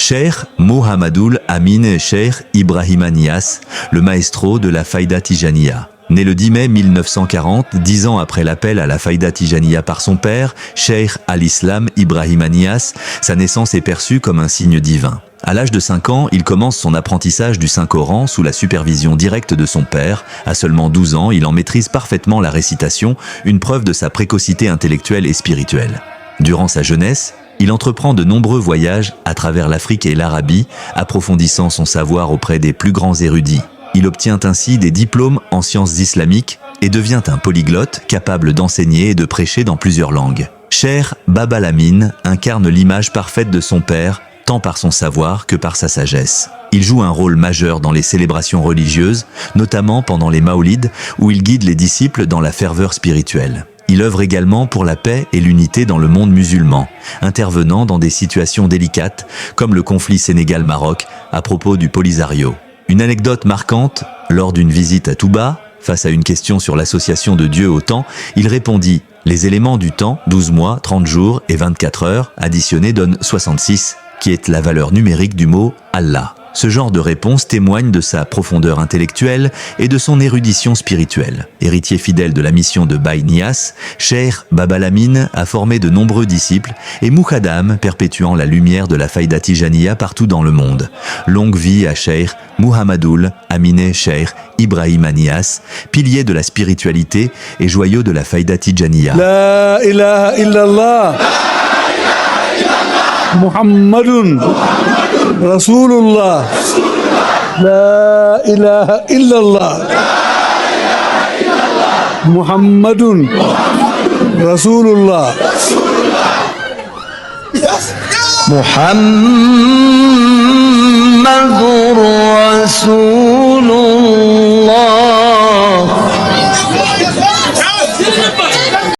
Cheikh Mohammedoul Amin Cheikh Ibrahima Niasse, le maestro de la Faïda Tijaniya. Né le 10 mai 1940, 10 ans après l'appel à la Faïda Tijaniya par son père, Cheikh al-Islam Ibrahima Niasse, sa naissance est perçue comme un signe divin. À l'âge de 5 ans, il commence son apprentissage du Saint-Coran sous la supervision directe de son père. À seulement 12 ans, il en maîtrise parfaitement la récitation, une preuve de sa précocité intellectuelle et spirituelle. Durant sa jeunesse, il entreprend de nombreux voyages à travers l'Afrique et l'Arabie, approfondissant son savoir auprès des plus grands érudits. Il obtient ainsi des diplômes en sciences islamiques et devient un polyglotte capable d'enseigner et de prêcher dans plusieurs langues. Cheikh Baba Lamine incarne l'image parfaite de son père, tant par son savoir que par sa sagesse. Il joue un rôle majeur dans les célébrations religieuses, notamment pendant les Maoulides, où il guide les disciples dans la ferveur spirituelle. Il œuvre également pour la paix et l'unité dans le monde musulman, intervenant dans des situations délicates, comme le conflit Sénégal-Maroc à propos du Polisario. Une anecdote marquante, lors d'une visite à Touba, face à une question sur l'association de Dieu au temps, il répondit « Les éléments du temps, 12 mois, 30 jours et 24 heures, additionnés donnent 66, qui est la valeur numérique du mot Allah ». Ce genre de réponse témoigne de sa profondeur intellectuelle et de son érudition spirituelle. Héritier fidèle de la mission de Baye Niasse, Cheikh Baba Lamine a formé de nombreux disciples et Moukhadam perpétuant la lumière de la Faïda Tijaniya partout dans le monde. Longue vie à Cheikh Mohammedoul Amine Cheikh Ibrahima Niasse, pilier de la spiritualité et joyau de la Faïda Tijaniya. La ilaha illallah Muhammadun Rasulullah. La ilaha illallah Muhammadun Rasulullah. Muhammadur Rasul